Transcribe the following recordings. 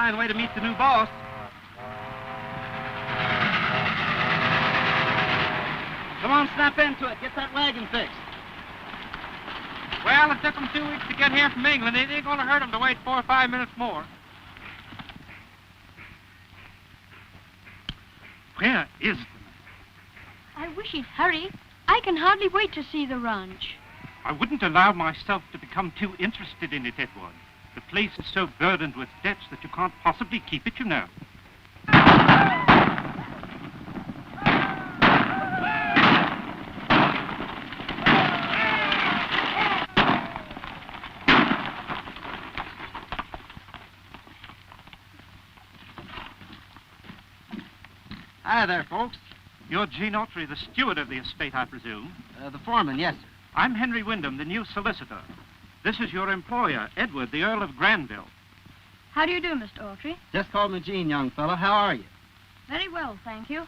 fine way to meet the new boss. Come on, snap into it. Get that wagon fixed. Well, it took them 2 weeks to get here from England. It ain't going to hurt them to wait 4 or 5 minutes more. Where is the man? I wish he'd hurry. I can hardly wait to see the ranch. I wouldn't allow myself to become too interested in it, Edward. The place is so burdened with debts that you can't possibly keep it, you know. Hi there, folks. You're Gene Autry, the steward of the estate, I presume. The foreman, yes, sir. I'm Henry Wyndham, the new solicitor. This is your employer, Edward, the Earl of Granville. How do you do, Mr. Autry? Just call me Gene, young fellow. How are you? Very well, thank you.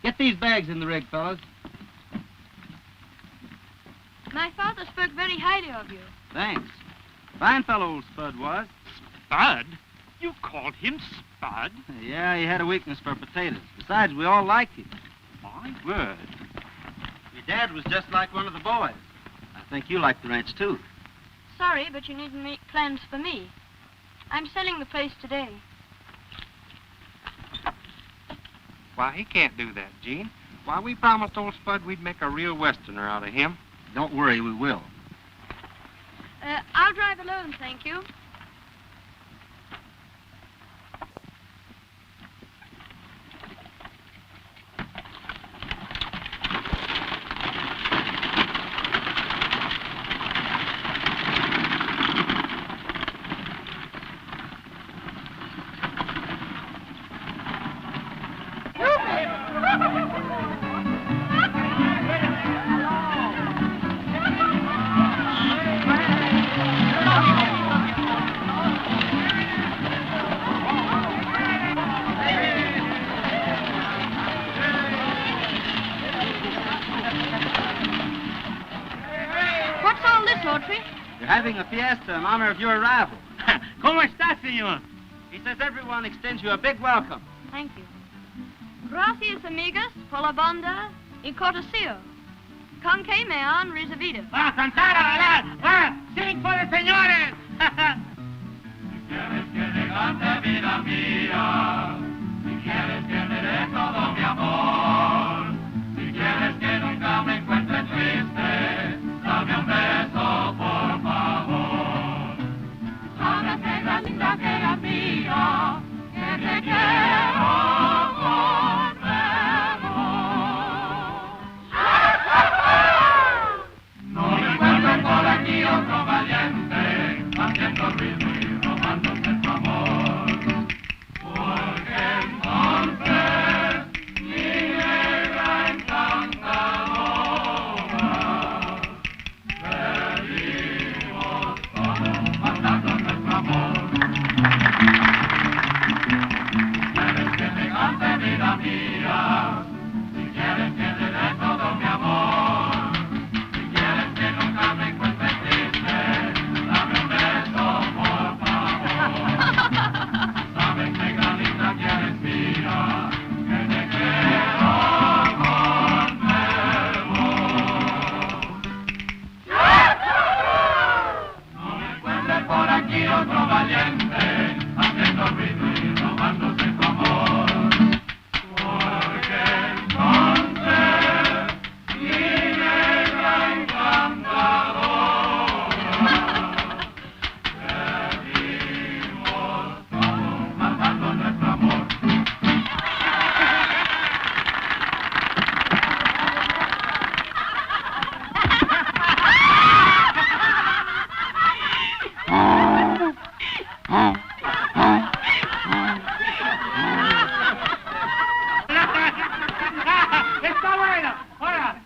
Get these bags in the rig, fellas. My father spoke very highly of you. Thanks. Fine fellow old Spud was. Spud? You called him Spud? Yeah, he had a weakness for potatoes. Besides, we all liked him. My word. Your dad was just like one of the boys. I think you like the ranch, too. Sorry, but you needn't make plans for me. I'm selling the place today. Why, he can't do that, Gene. Why, we promised old Spud we'd make a real Westerner out of him. Don't worry, we will. I'll drive alone, thank you. They're having a fiesta in honor of your arrival. ¿Cómo está, señor? He says everyone extends you a big welcome. Thank you. Gracias, amigas, por la banda y cortesía. Con que me han recibido. ¡Va a cantar, a bailar! ¡Va! ¡Sing for the señores! Si quieres que te cante, vida mía, si quieres que te dé todo mi amor, si quieres que nunca me encuentre triste, dame un beso, por favor. Sabes que la linda que la mía, que te quiero con fervor. No me encuentro por aquí otro valiente, haciendo ruido y robándose tu amor. Porque entonces mi negra encantadora, perdimos todo, matando nuestro amor. Si quieres que te cante, vida mía, si quieres que te dé todo mi amor, si quieres que nunca me encuentre triste, dame un beso, por favor. Sabes, negra linda, que eres mía, que te quiero con fervor. No me encuentres por aquí otro valiente, haciendo ruido y robándose tu amor. Porque entonces mi negra encantadora, perdimos todo, matando nuestro amor. ¡Está bueno! ¡Ahora!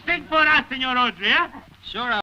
Sing for us, señor Autry, ¿eh? Sure,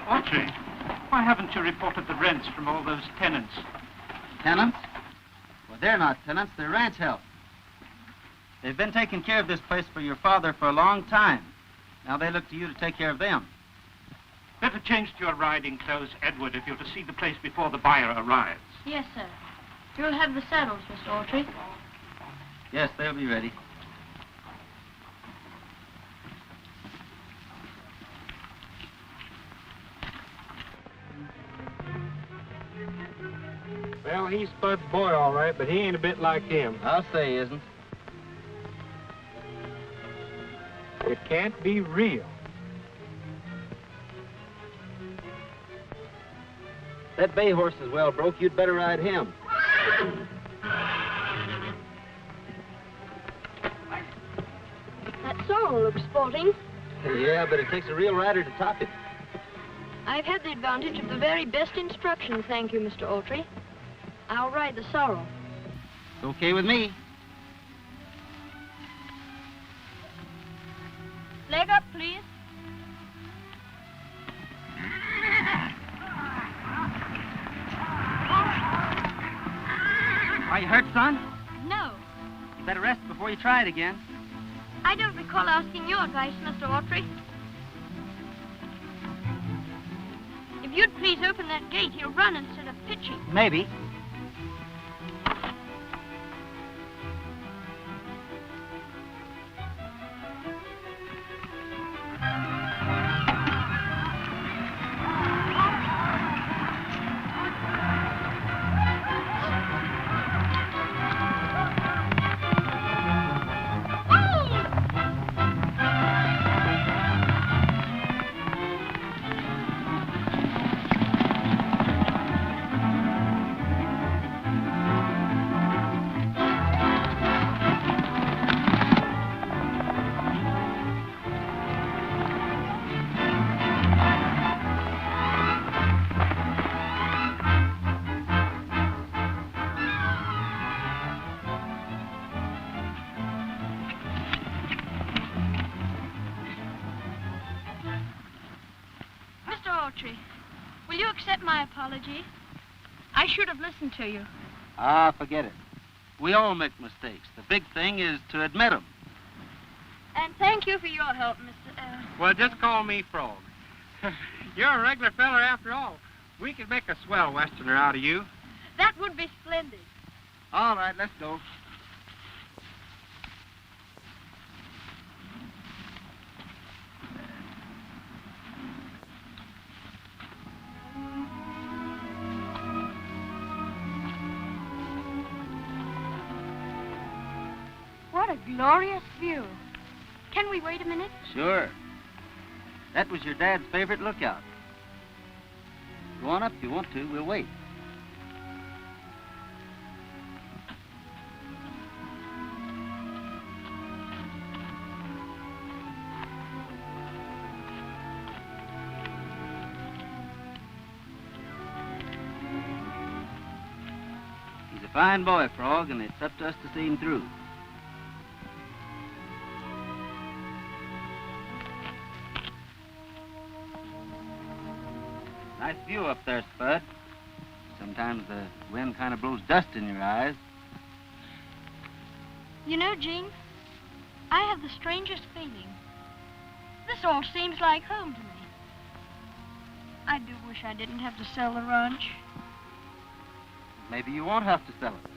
Autry, why haven't you reported the rents from all those tenants? Tenants? Well, they're not tenants, they're ranch help. They've been taking care of this place for your father for a long time. Now they look to you to take care of them. Better change to your riding clothes, Edward, if you're to see the place before the buyer arrives. Yes, sir. You'll have the saddles, Mr. Autry. Yes, they'll be ready. Well, he's Spud's boy, all right, but he ain't a bit like him. I'll say he isn't. It can't be real. That bay horse is well broke. You'd better ride him. That sorrel looks sporting. Yeah, but it takes a real rider to top it. I've had the advantage of the very best instruction, thank you, Mr. Autry. I'll ride the sorrel. It's okay with me. Leg up, please. Are you hurt, son? No. You better rest before you try it again. I don't recall asking your advice, Mr. Autry. If you'd please open that gate, he'll run instead of pitching. Maybe. Will you accept my apology? I should have listened to you. Ah, forget it. We all make mistakes. The big thing is to admit them. And thank you for your help, Mr. Well, just call me Frog. You're a regular feller after all. We could make a swell Westerner out of you. That would be splendid. All right, let's go. What a glorious view. Can we wait a minute? Sure. That was your dad's favorite lookout. Go on up if you want to. We'll wait. He's a fine boy, Frog, and it's up to us to see him through. Nice view up there, Spud. Sometimes the wind kind of blows dust in your eyes. You know, Gene, I have the strangest feeling. This all seems like home to me. I do wish I didn't have to sell the ranch. Maybe you won't have to sell it.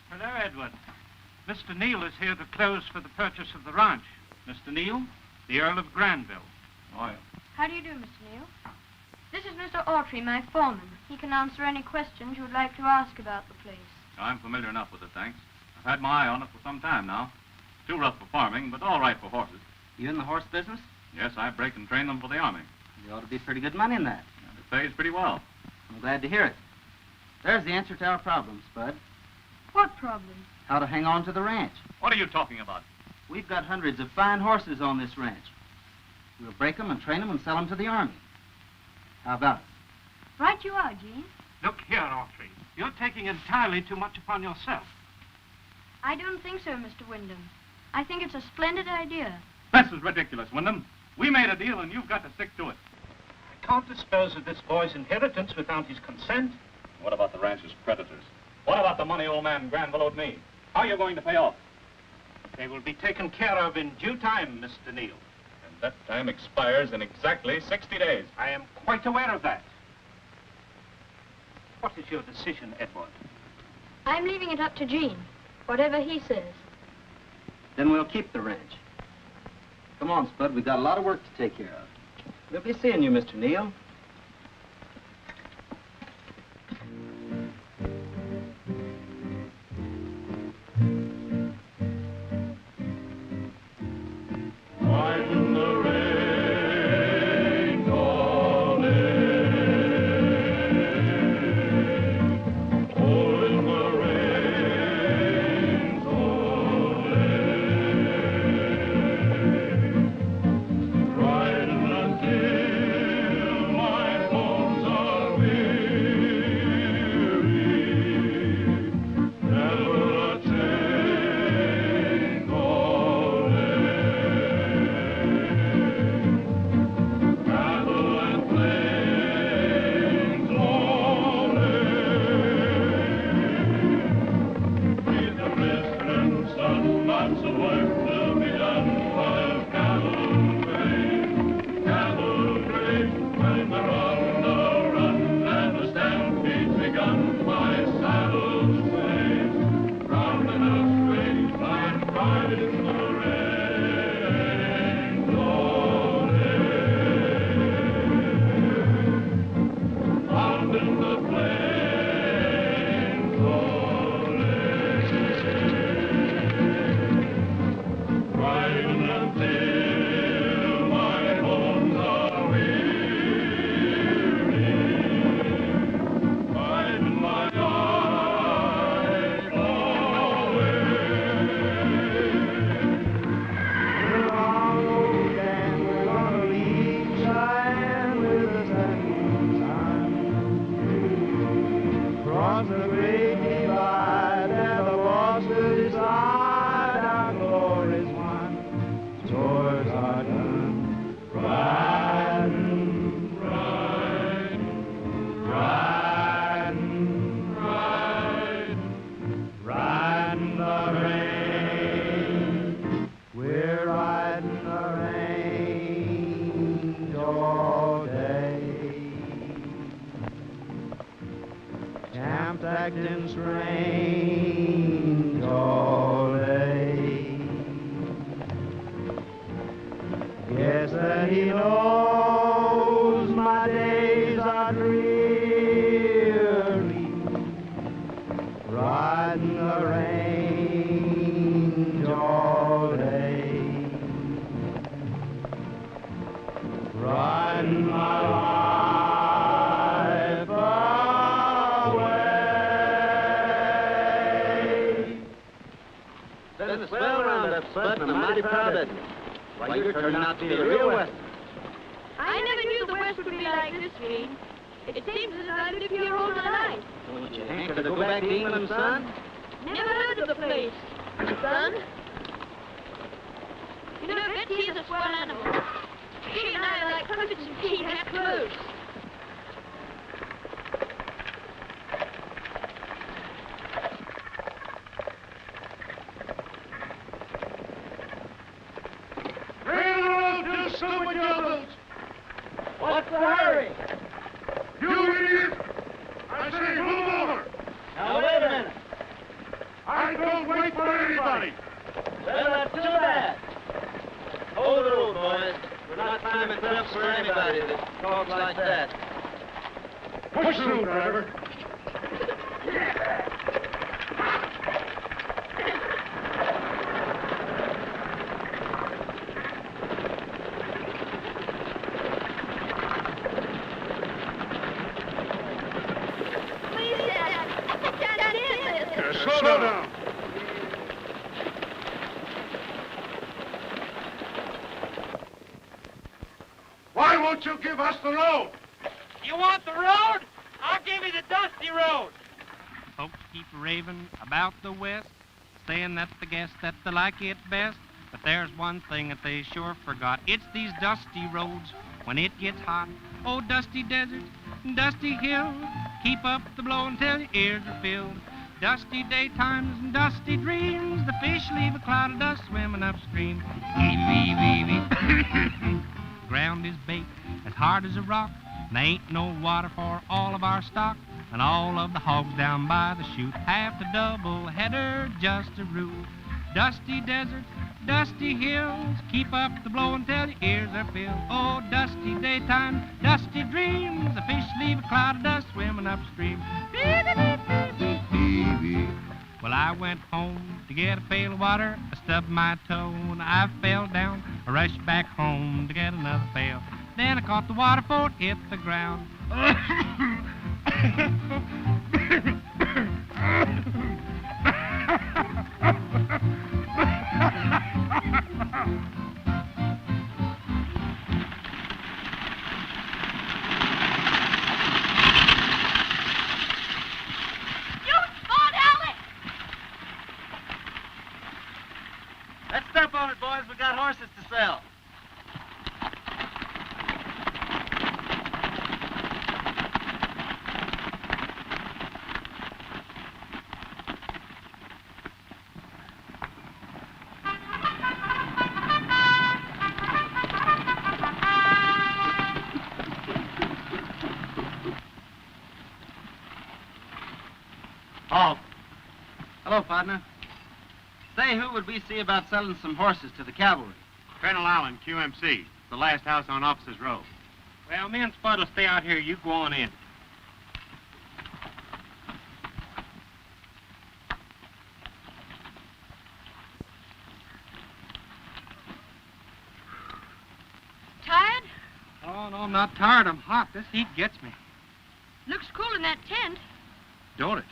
Hello, Edward. Mr. Neal is here to close for the purchase of the ranch. Mr. Neal, the Earl of Granville. Oh, yeah. How do you do, Mr. Neal? This is Mr. Autry, my foreman. He can answer any questions you would like to ask about the place. I'm familiar enough with it, thanks. I've had my eye on it for some time now. Too rough for farming, but all right for horses. You in the horse business? Yes, I break and train them for the Army. You ought to be pretty good money in that. And it pays pretty well. I'm glad to hear it. There's the answer to our problem, Spud. What problem? How to hang on to the ranch. What are you talking about? We've got hundreds of fine horses on this ranch. We'll break them and train them and sell them to the Army. How about it? Right you are, Gene. Look here, Autry. You're taking entirely too much upon yourself. I don't think so, Mr. Wyndham. I think it's a splendid idea. This is ridiculous, Wyndham. We made a deal and you've got to stick to it. I can't dispose of this boy's inheritance without his consent. What about the ranch's creditors? What about the money old man Granville owed me? How are you going to pay off? They will be taken care of in due time, Mr. Neal. And that time expires in exactly 60 days. I am quite aware of that. What is your decision, Edward? I'm leaving it up to Gene. Whatever he says. Then we'll keep the ranch. Come on, Spud. We've got a lot of work to take care of. We'll be seeing you, Mr. Neal. Widen the rain calling, oh, in the rain calling, riding until my bones are weary, never a chain calling. Battle and flames rolling, beneath the blistering sun, lots of work to be done while cattle graze, when they're on the run and the stampede's begun. My saddle's swayed, round and out straight, I'm riding the rain calling, out in the plain calling, riding until my bones are weary, riding my life away. Cross the great divide and the bosses side, our glory's won, tours are done. Riding, riding, riding, riding, riding the range. We're riding the range all day. Camped acting strange all day. Guess that he knows my days are dreary, riding the range all day, riding my life away. Been a swell roundup, Spud, and I'm mighty proud of you. Why, you're turning out to be a real Western. I never knew the West would be like this, Gene. It seems as if I lived here all my life. Don't you hanker to go back to England, son? Never heard of the place, son. You know, Betsy is a swell animal. She and I are like crumpets and tea half closed. Railroad to Super Doubles! What's the hurry? You idiot! I say move over! Now, wait a minute. I don't wait for anybody! Well, that's too bad. Hold the road, boys. We're not climbing cliffs for anybody that talks like that. Push through, driver. Please, Dad, slow down. Why won't you give us the road? You want the road? I'll give you the dusty road. Folks keep raving about the West, saying that they guess that they like it best. But there's one thing that they sure forgot. It's these dusty roads when it gets hot. Oh, dusty desert, dusty hills, keep up the blow until your ears are filled. Dusty daytimes and dusty dreams, the fish leave a cloud of dust swimming upstream. Ground is baked as hard as a rock, and there ain't no water for all of our stock. And all of the hogs down by the chute have to double header just to root. Dusty deserts, dusty hills, keep up the blow until your ears are filled. Oh, dusty daytime, dusty dreams, the fish leave a cloud of dust swimming upstream. Well, I went home to get a pail of water. I stubbed my toe and I fell down. I rushed back home to get another pail. Then I caught the water before it hit the ground. Let's step on it, boys. We got horses to sell. Halt. Hello, partner. Say, who would we see about selling some horses to the cavalry? Colonel Allen, QMC. The last house on Officers Row. Well, me and Spud will stay out here. You go on in. Tired? Oh, no, I'm not tired. I'm hot. This heat gets me. Looks cool in that tent. Don't it?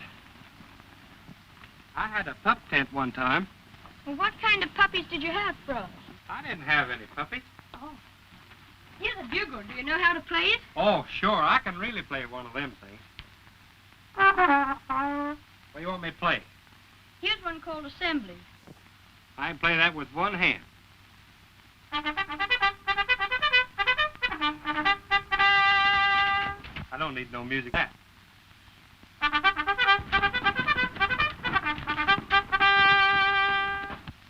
I had a pup tent one time. Well, what kind of puppies did you have, Fro? I didn't have any puppies. Oh. Here's a bugle. Do you know how to play it? Oh, sure. I can really play one of them things. What do you want me to play? Here's one called Assembly. I can play that with one hand. I don't need no music. That.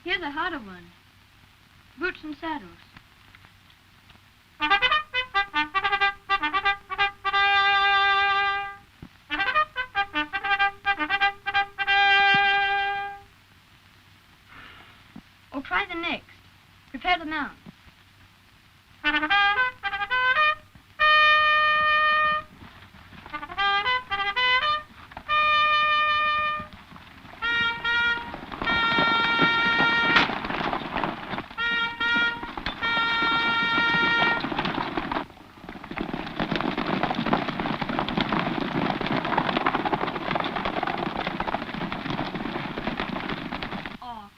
Here's a harder one. Boots and Saddles. Or try the next. Prepare the mount.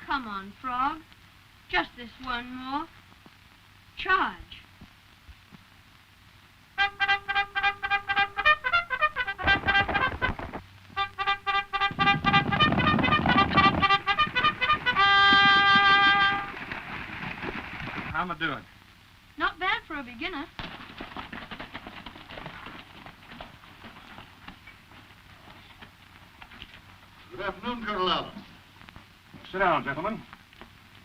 Come on, Frog. Just this one more. Charge. How am I doing? Not bad for a beginner. Good afternoon, Colonel Allen. Sit down, gentlemen.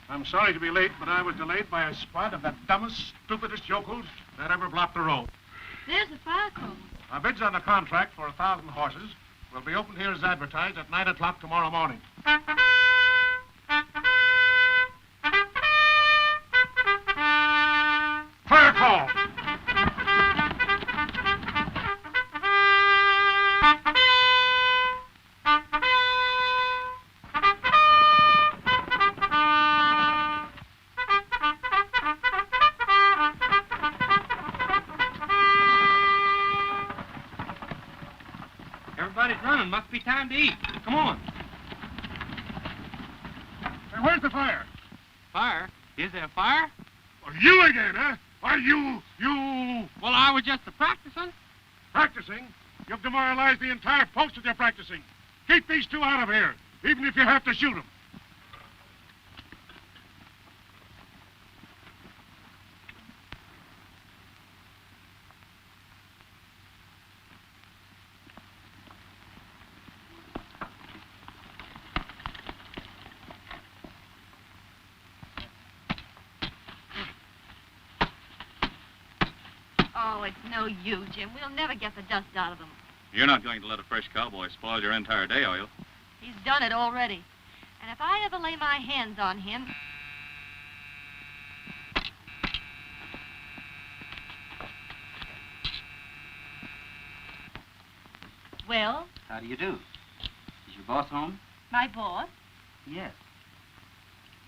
I'm sorry to be late, but I was delayed by a squad of the dumbest, stupidest yokels that ever blocked the road. There's the fire call. Our bids on the contract for 1,000 horses will be opened here as advertised at 9 o'clock tomorrow morning. Fire call! Everybody's running. Must be time to eat. Come on. Where's the fire? Fire? Is there fire? Well, you again, huh? Are you... Well, I was just practicing. Practicing? You've demoralized the entire post with your practicing. Keep these two out of here, even if you have to shoot them. Oh, it's no use, Jim. We'll never get the dust out of them. You're not going to let a fresh cowboy spoil your entire day, are you? He's done it already. And if I ever lay my hands on him... Well? How do you do? Is your boss home? My boss? Yes.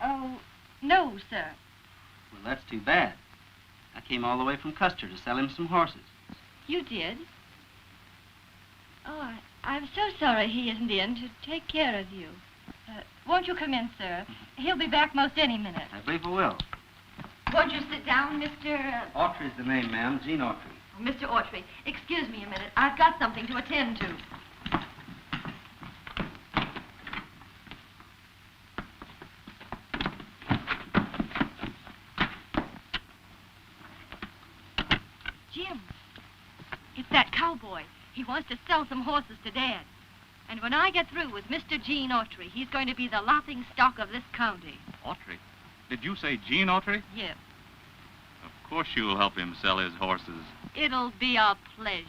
Oh, no, sir. Well, that's too bad. I came all the way from Custer to sell him some horses. You did? Oh, I'm so sorry he isn't in to take care of you. Won't you come in, sir? He'll be back most any minute. I believe I will. Won't you sit down, Mr. Autry's the name, ma'am. Gene Autry. Mr. Autry, excuse me a minute. I've got something to attend to. Jim, it's that cowboy. He wants to sell some horses to Dad. And when I get through with Mr. Gene Autry, he's going to be the laughing stock of this county. Autry? Did you say Gene Autry? Yes. Of course you'll help him sell his horses. It'll be a pleasure.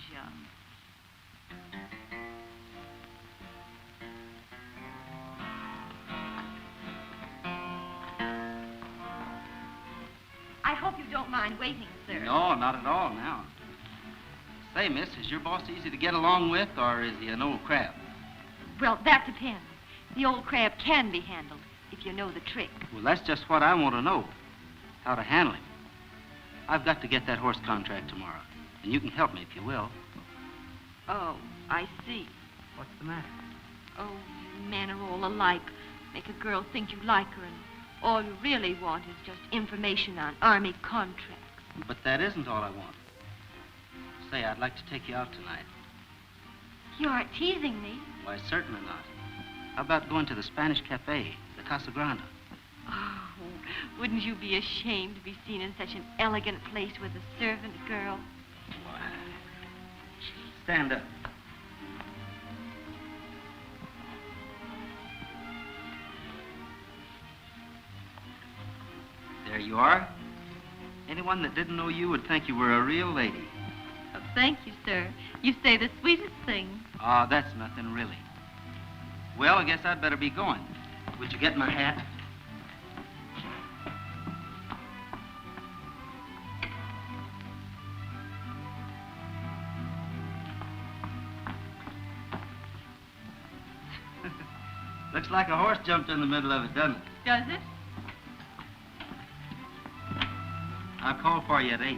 I hope you don't mind waiting, sir. No, not at all now. Say, miss, is your boss easy to get along with, or is he an old crab? Well, that depends. The old crab can be handled if you know the trick. Well, that's just what I want to know. How to handle him. I've got to get that horse contract tomorrow, and you can help me if you will. Oh, I see. What's the matter? Oh, you men are all alike. Make a girl think you like her, and all you really want is just information on Army contracts. But that isn't all I want. Say, I'd like to take you out tonight. You aren't teasing me. Why, certainly not. How about going to the Spanish Cafe, the Casa Grande? Oh, wouldn't you be ashamed to be seen in such an elegant place with a servant girl? Why? Stand up. There you are. Anyone that didn't know you would think you were a real lady. Oh, thank you, sir. You say the sweetest things. Oh, that's nothing, really. Well, I guess I'd better be going. Would you get my hat? Looks like a horse jumped in the middle of it, doesn't it? Does it? I'll call for you at 8.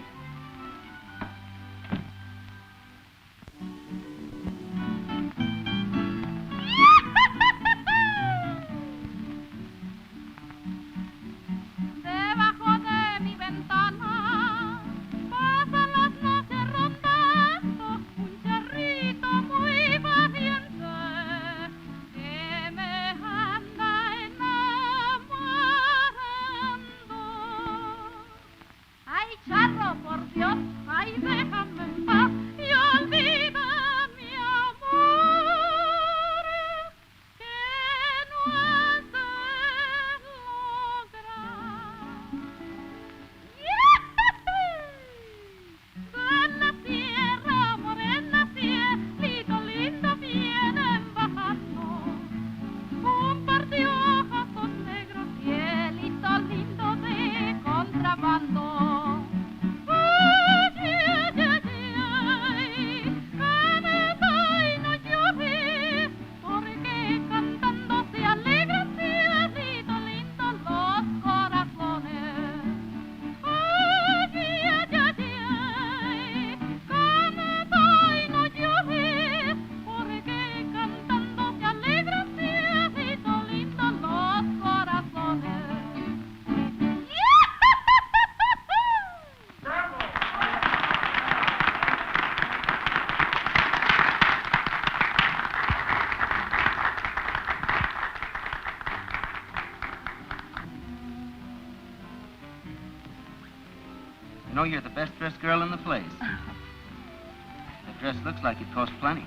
Charro, por know you're the best dressed girl in the place. That dress looks like it cost plenty.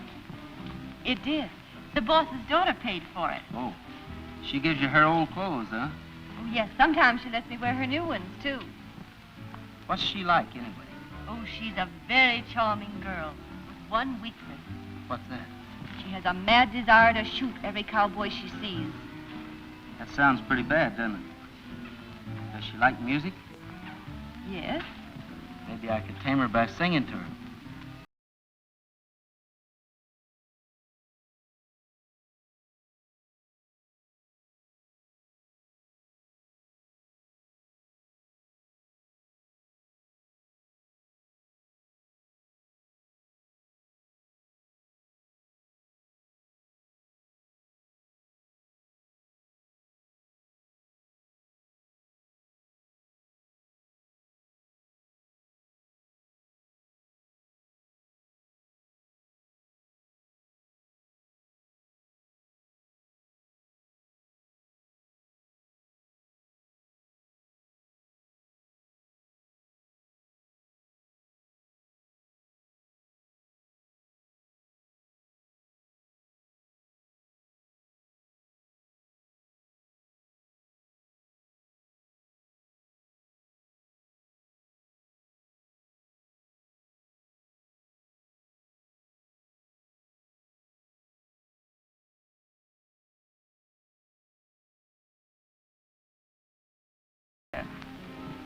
It did. The boss's daughter paid for it. Oh, she gives you her old clothes, huh? Oh, yes, sometimes she lets me wear her new ones, too. What's she like, anyway? Oh, she's a very charming girl with one weakness. What's that? She has a mad desire to shoot every cowboy she sees. That sounds pretty bad, doesn't it? Does she like music? Yes. Maybe I could tame her by singing to her.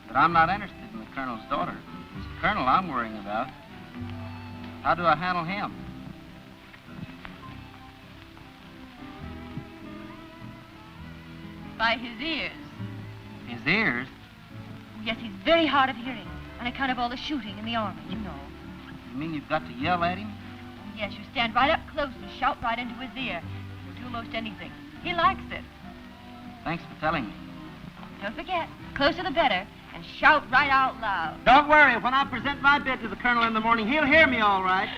But I'm not interested in the colonel's daughter. It's the colonel I'm worrying about. How do I handle him? By his ears. His ears? Oh, yes, he's very hard of hearing on account of all the shooting in the army, you know. You mean you've got to yell at him? Oh, yes, you stand right up close and shout right into his ear. You'll do most anything. He likes it. Thanks for telling me. Don't forget, closer the better, and shout right out loud. Don't worry. When I present my bid to the colonel in the morning, he'll hear me all right.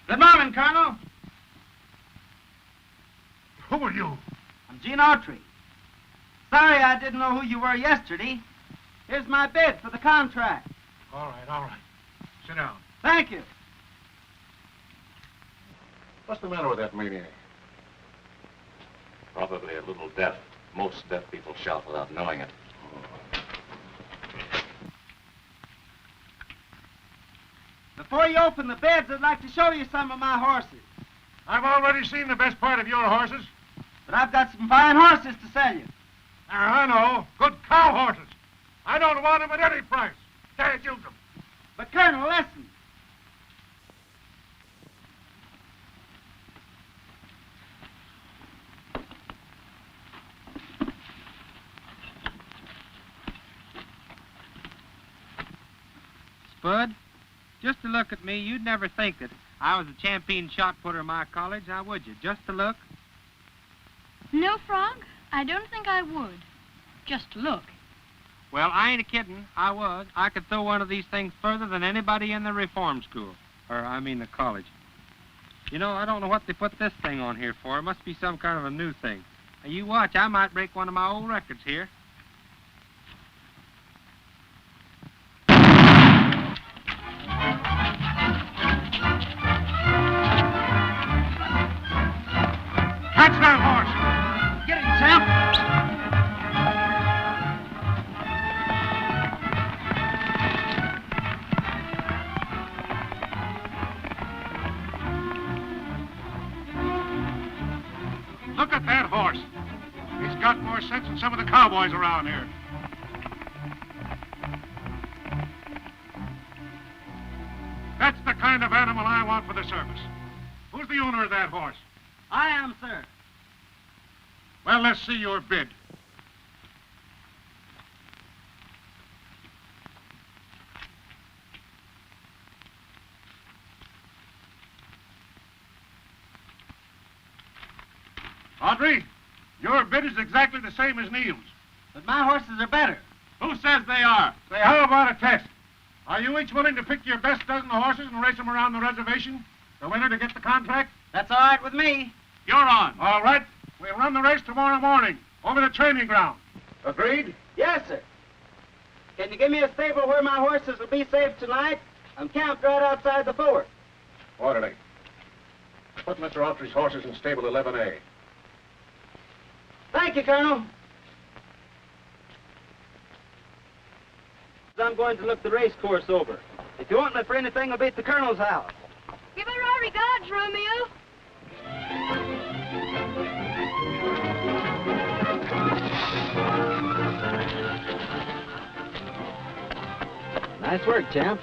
Good morning, Colonel. Who are you? I'm Gene Autry. Sorry I didn't know who you were yesterday. Here's my bid for the contract. All right. Sit down. Thank you. What's the matter with that maniac? Probably a little deaf. Most deaf people shout without knowing it. Before you open the bids, I'd like to show you some of my horses. I've already seen the best part of your horses. But I've got some fine horses to sell you. I know. Good cow horses. I don't want them at any price. Can't use them. But, Colonel, listen. Spud, just to look at me, you'd never think that I was a champion shot putter in my college, now would you? Just to look? No, Frog, I don't think I would. Just look. Well, I ain't a kidding. I was. I could throw one of these things further than anybody in the reform school. The college. You know, I don't know what they put this thing on here for. It must be some kind of a new thing. Now, you watch. I might break one of my old records here. Catch that horse. Get it, Sam. Look at that horse. He's got more sense than some of the cowboys around here. That's the kind of animal I want for the service. Who's the owner of that horse? I am, sir. Well, let's see your bid. Audrey, your bid is exactly the same as Neil's. But my horses are better. Who says they are? Say, how about a test? Are you each willing to pick your best dozen of horses and race them around the reservation? The winner to get the contract? That's all right with me. You're on. All right. We'll run the race tomorrow morning over the training ground. Agreed? Yes, sir. Can you give me a stable where my horses will be safe tonight? I'm camped right outside the fort. Orderly. Put Mr. Autry's horses in stable 11A. Thank you, Colonel. I'm going to look the race course over. If you want me for anything, I'll be at the Colonel's house. Give her our regards, Romeo. Nice work, champ.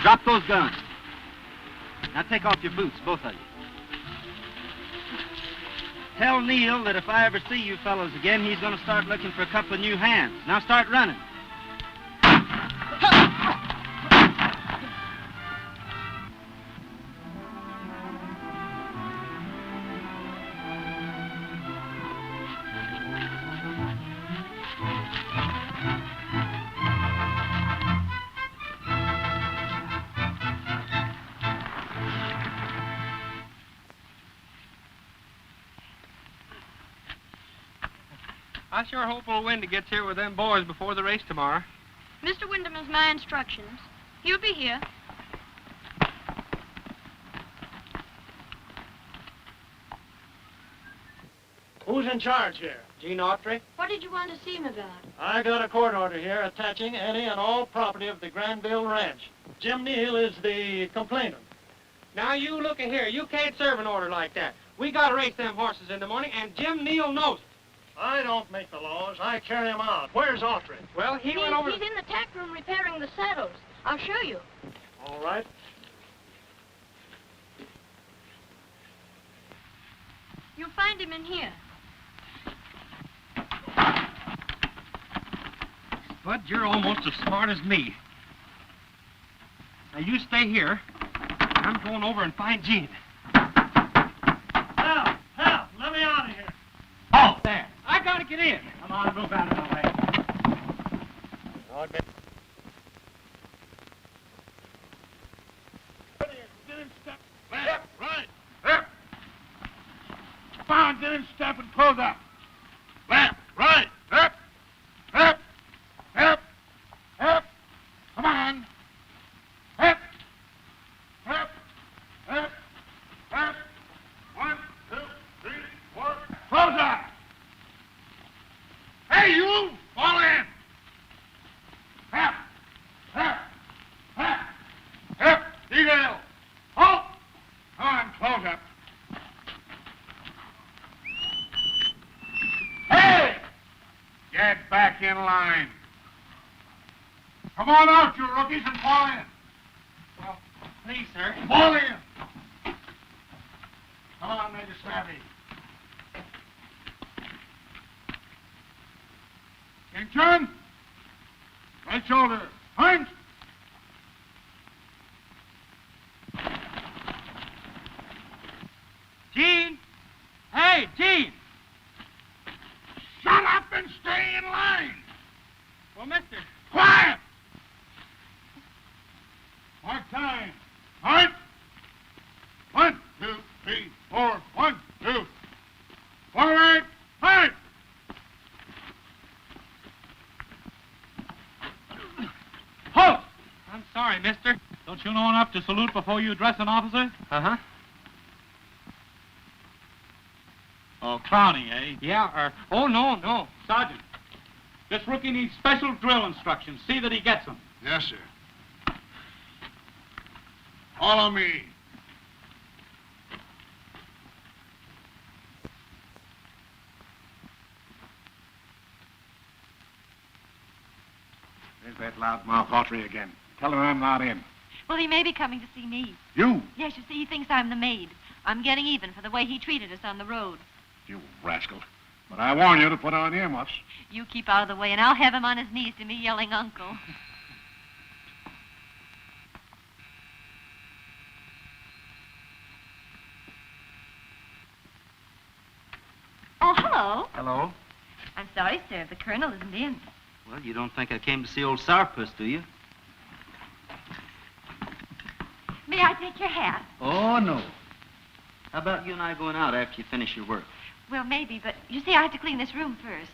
Drop those guns. Now take off your boots, both of you. Tell Neil that if I ever see you fellows again, he's going to start looking for a couple of new hands. Now start running. I sure hope old Wendy gets here with them boys before the race tomorrow. Mr. Wyndham has my instructions. He'll be here. Who's in charge here? Gene Autry? What did you want to see him about? I got a court order here attaching any and all property of the Granville Ranch. Jim Neal is the complainant. Now, you look at here. You can't serve an order like that. We got to race them horses in the morning, and Jim Neal knows it. I don't make the laws. I carry them out. Where's Autry? Well, he went over... He's in the tack room repairing the saddles. I'll show you. All right. You'll find him in here. Bud, you're almost as smart as me. Now, you stay here. I'm going over and find Gene. Help! Help! Let me out of here. Oh, there. I got to get in. Come on, move out of the way. Get in step. Left, right, left. Come on, get in step and close up. Left, right, left, left, left, left. Come on. Left, left, left, left. 1, 2, 3, 4. Close up. Hey, you! Fall in! Left! Left! Left! Left! Detail! Halt! Come on, close up. Hey! Get back in line. Come on out, you rookies, and fall in. Well, please, sir. Fall in! Come on, Major Snappy. King John, right shoulder, punch. Gene! Hey, Gene! Shut up and stay in line. Well, mister... Quiet! Mark time. Mark. 1, 2, 3, 4. 1, 2. Forward. March. Halt! I'm sorry, mister. Don't you know enough to salute before you address an officer? Uh-huh. Oh, Clowney, eh? Yeah, oh, no. Sergeant, this rookie needs special drill instructions. See that he gets them. Yes, sir. Follow me. There's that loudmouth Autry again. Tell her I'm not in. Well, he may be coming to see me. You? Yes, you see, he thinks I'm the maid. I'm getting even for the way he treated us on the road. You rascal. But I warn you to put on earmuffs. You keep out of the way, and I'll have him on his knees to me yelling, Uncle. Oh, hello. Hello? I'm sorry, sir. The colonel isn't in. Well, you don't think I came to see old Sourpuss, do you? May I take your hat? Oh, no. How about you and I going out after you finish your work? Well, maybe, but you see, I have to clean this room first.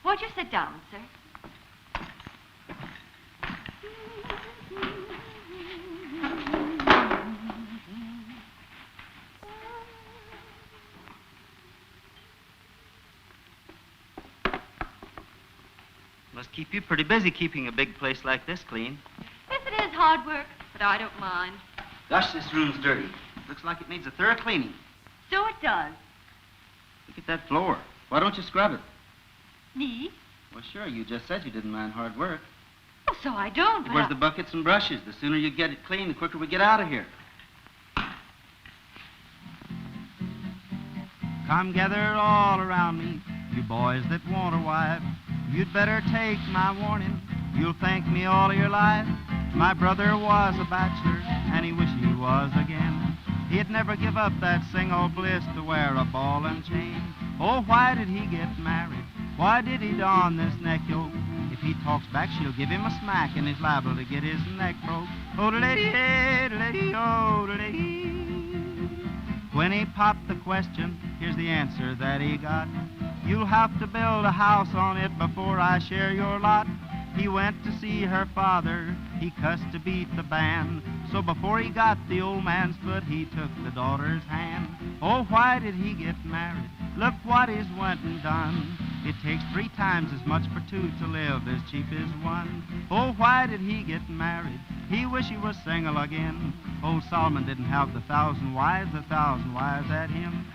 Won't you sit down, sir? Must keep you pretty busy keeping a big place like this clean. Yes, it is hard work, but I don't mind. Gosh, this room's dirty. Looks like it needs a thorough cleaning. So it does. Look at that floor. Why don't you scrub it? Me? Well, sure, you just said you didn't mind hard work. Oh, so I don't, but Where's the buckets and brushes? The sooner you get it clean, the quicker we get out of here. Come gather all around me, you boys that want a wife. You'd better take my warning. You'll thank me all your life. My brother was a bachelor, and he wished he was again. He'd never give up that single bliss to wear a ball and chain. Oh, why did he get married? Why did he don this neck yoke? If he talks back, she'll give him a smack, and he's liable to get his neck broke. Oh, when he popped the question, here's the answer that he got. You'll have to build a house on it before I share your lot. He went to see her father, he cussed to beat the band. So before he got the old man's foot, he took the daughter's hand. Oh, why did he get married? Look what he's went and done. It takes 3 times as much for 2 to live as cheap as 1. Oh, why did he get married? He wish he was single again. Old Solomon didn't have the 1,000 wives, 1,000 wives at him.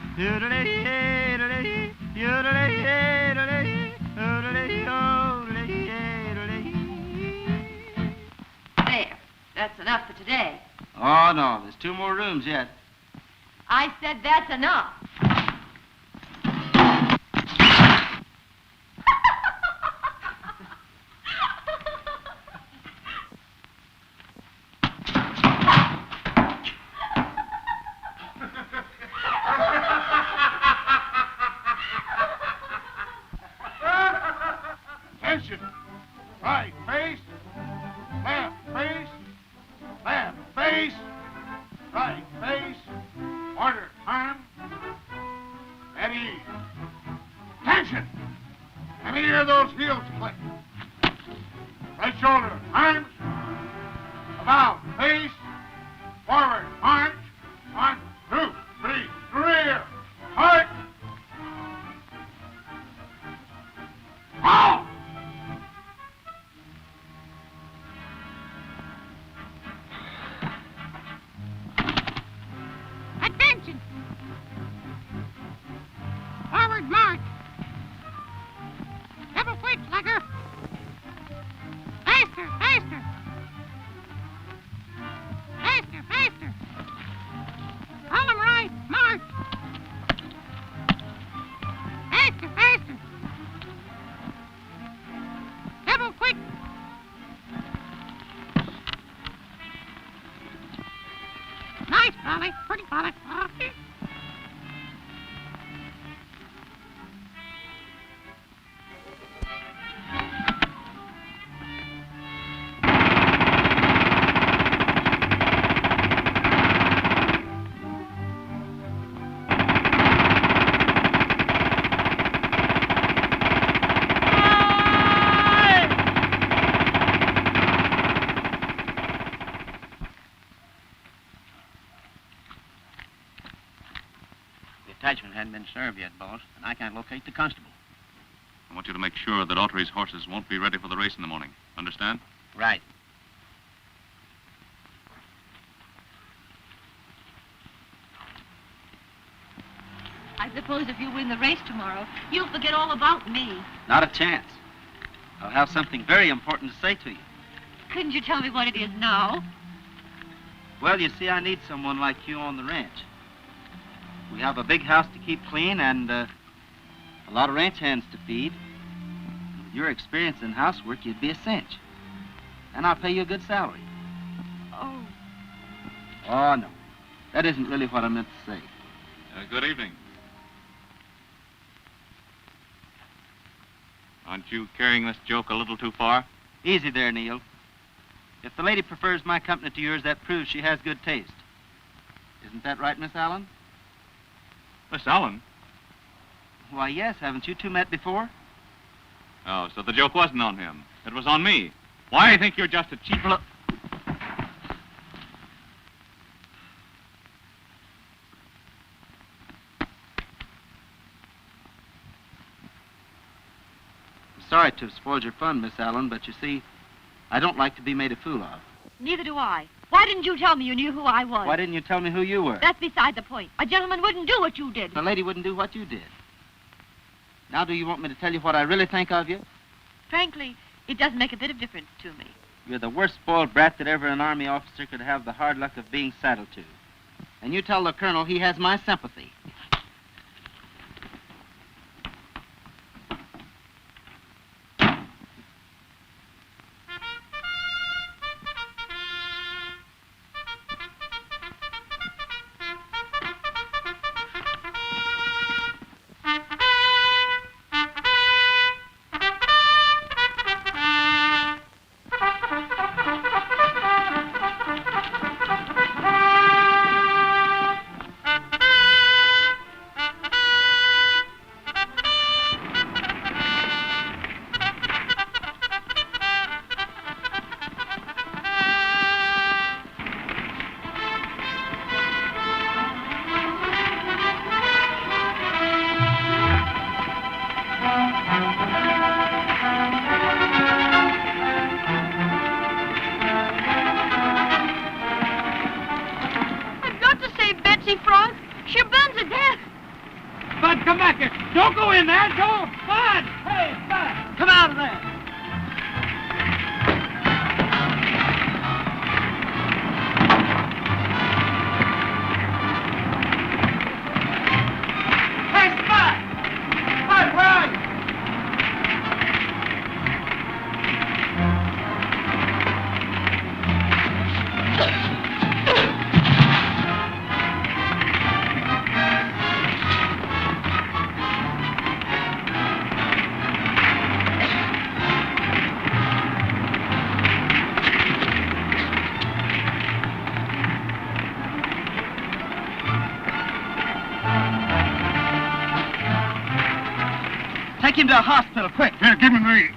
there. That's enough for today. Oh, no, there's 2 more rooms yet. I said that's enough. Attention. Right face. Left face. Left face. Right face. Order. Arm. At ease. Attention. Let me hear those heels click. Right shoulder. Arms. About. Face. Forward. March. 1, 2, 3. Rear. Heart. Out. Attention! Forward march! Double quick, slugger! Faster, faster! Faster, faster! Column right, march! Faster, faster! Double quick! Nice, Polly. Pretty Polly. The attachment hadn't been served yet, boss, and I can't locate the constable. I want you to make sure that Autry's horses won't be ready for the race in the morning. Understand? Right. I suppose if you win the race tomorrow, you'll forget all about me. Not a chance. I'll have something very important to say to you. Couldn't you tell me what it is now? Well, you see, I need someone like you on the ranch. We have a big house to keep clean and a lot of ranch hands to feed. With your experience in housework, you'd be a cinch. And I'll pay you a good salary. Oh. Oh, no. That isn't really what I meant to say. Good evening. Aren't you carrying this joke a little too far? Easy there, Neil. If the lady prefers my company to yours, that proves she has good taste. Isn't that right, Miss Allen? Miss Allen? Why, yes. Haven't you two met before? Oh, so the joke wasn't on him. It was on me. Why, I think you're just a cheap... Sorry to have spoiled your fun, Miss Allen, but you see, I don't like to be made a fool of. Neither do I. Why didn't you tell me you knew who I was? Why didn't you tell me who you were? That's beside the point. A gentleman wouldn't do what you did. The lady wouldn't do what you did. Now, do you want me to tell you what I really think of you? Frankly, it doesn't make a bit of difference to me. You're the worst spoiled brat that ever an army officer could have the hard luck of being saddled to. And you tell the colonel he has my sympathy. Take him to a hospital, quick. Here, give him me.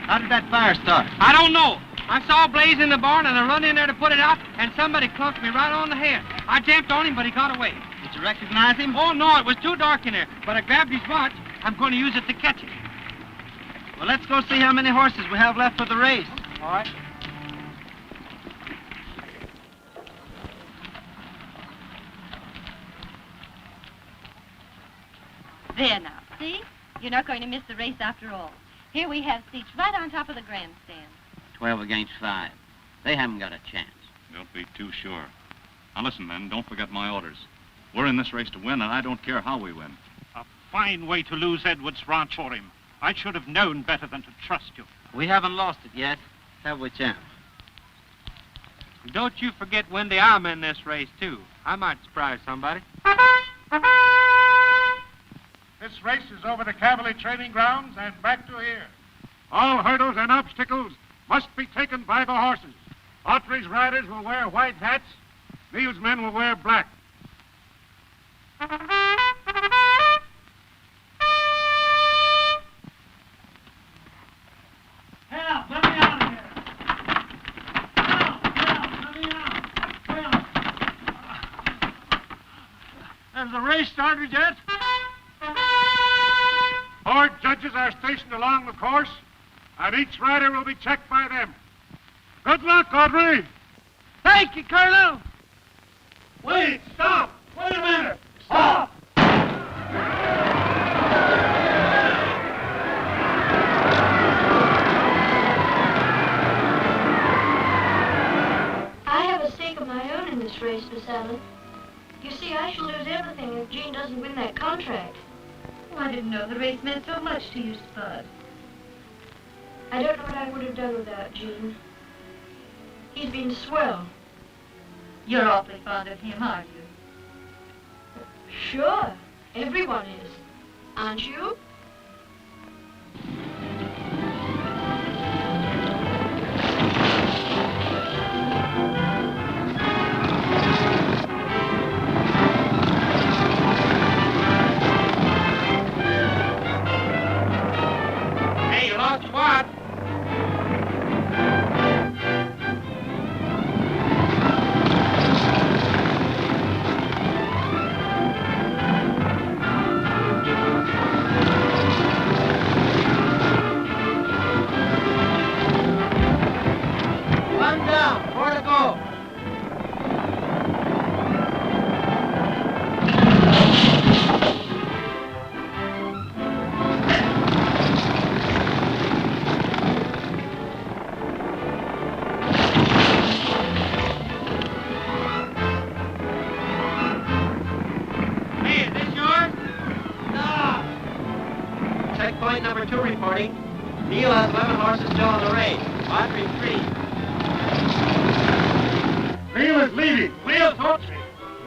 How did that fire start? I don't know. I saw a blaze in the barn, and I run in there to put it out, and somebody clunked me right on the head. I jumped on him, but he got away. Did you recognize him? Oh, no, it was too dark in there. But I grabbed his watch. I'm going to use it to catch him. Well, let's go see how many horses we have left for the race. All right. There now, see? You're not going to miss the race after all. Here we have seats right on top of the grandstand. 12 against 5. They haven't got a chance. Don't be too sure. Now listen, men, don't forget my orders. We're in this race to win, and I don't care how we win. A fine way to lose Edward's ranch for him. I should have known better than to trust you. We haven't lost it yet, have we, champ? Don't you forget Wendy, I'm in this race, too. I might surprise somebody. This race is over the cavalry training grounds and back to here. All hurdles and obstacles must be taken by the horses. Autry's riders will wear white hats. Neil's men will wear black. Help! Let me out of here! Help! Let me out! Has the race started yet? 4 judges are stationed along the course, and each rider will be checked by them. Good luck, Autry! Thank you, Colonel! Wait! Stop! Wait a minute! Stop! I have a stake of my own in this race, Miss Allen. You see, I shall lose everything if Gene doesn't win that contract. Oh, I didn't know the race meant so much to you, Spud. I don't know what I would have done without Gene. He's been swell. You're awfully fond of him, aren't you? Sure. Everyone is. Aren't you? Hey, you lost your watch. One down, 4 to go. Hey, is this yours? Stop! Checkpoint number 2 reporting. Neil has 11 horses still on the race. Autry 3. Neil is leading. Neil's Autry.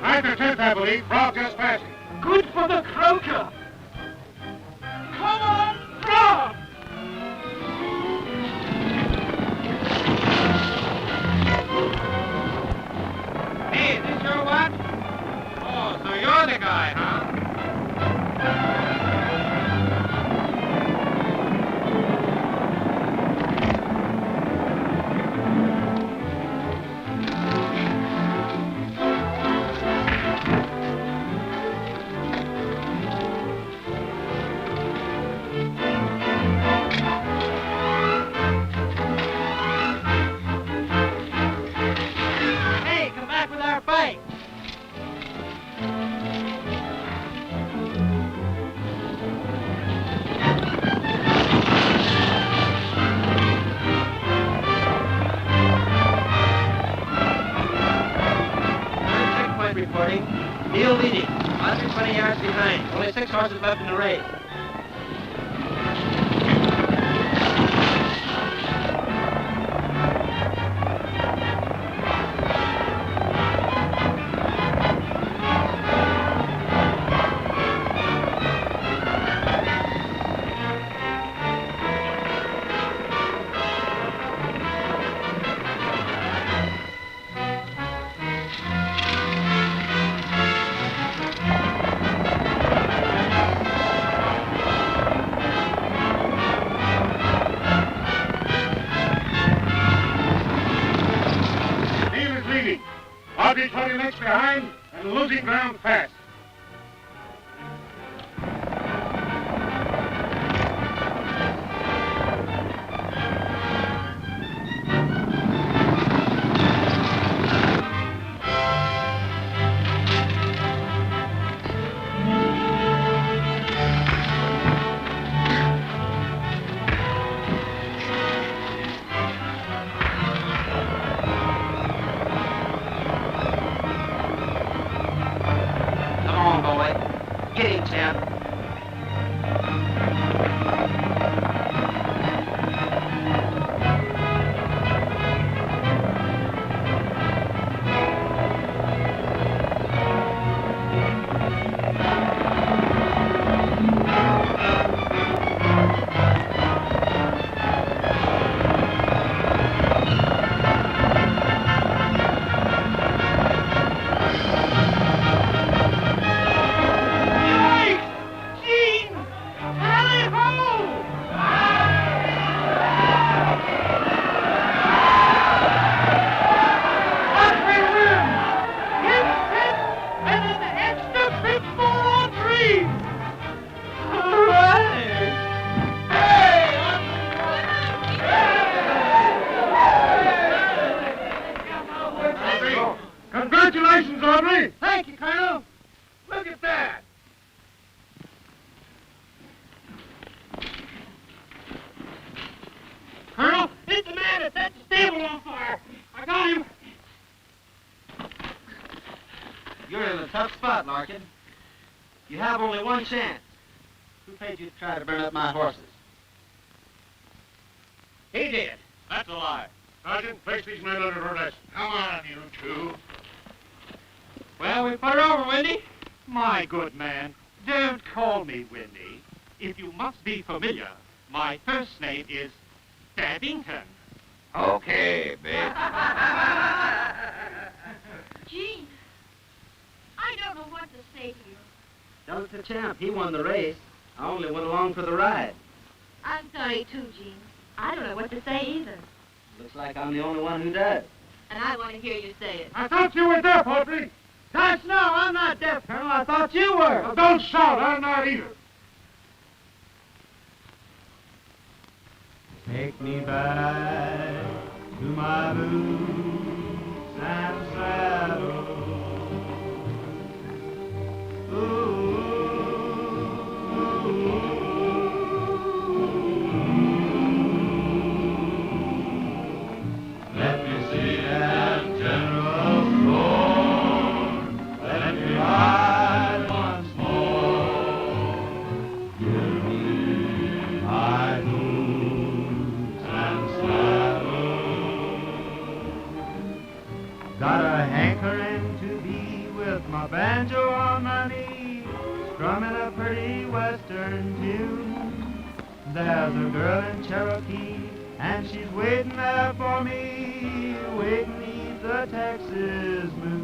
9th or 10th, I believe. Frog just passing. Good for the croaker. Come on, Frog! Hey, is this your watch? Oh, so you're the guy, huh? Hey, come back with our fight. Third checkpoint reporting. Neil leading. Autry 20 yards behind. Only 6 horses left in the race. Neil is leading. Autry 20 lengths behind and losing ground fast. Come on, boy. Get him, Sam. Congratulations, Autry. Thank you, Colonel. Look at that! Colonel, it's the man that set the stable on fire. I got him. You're in a tough spot, Larkin. You have only one chance. Who paid you to try to burn up my horses? He did. That's a lie. Sergeant, place these men under arrest. Come on, you two. Well, we put her over, Windy. My good man, don't call me Windy. If you must be familiar, my first name is Dabbington. Okay, bitch. Gene, I don't know what to say to you. Tell it to Champ. He won the race. I only went along for the ride. I'm sorry, too, Gene. I don't know what to say either. Looks like I'm the only one who does. And I want to hear you say it. I thought you were deaf, Autry. Gosh, no, I'm not deaf, Colonel. I thought you were. Well, don't shout. I'm not either. Take me back to my boots and saddle. Let me see that general sword. Let me ride once more. Give me my boots and saddle. Got a hankering to be with my banjo on my knee, strumming a pretty western tune. There's a girl in Cherokee, and she's waiting there for me, waiting 'neath the Texas moon.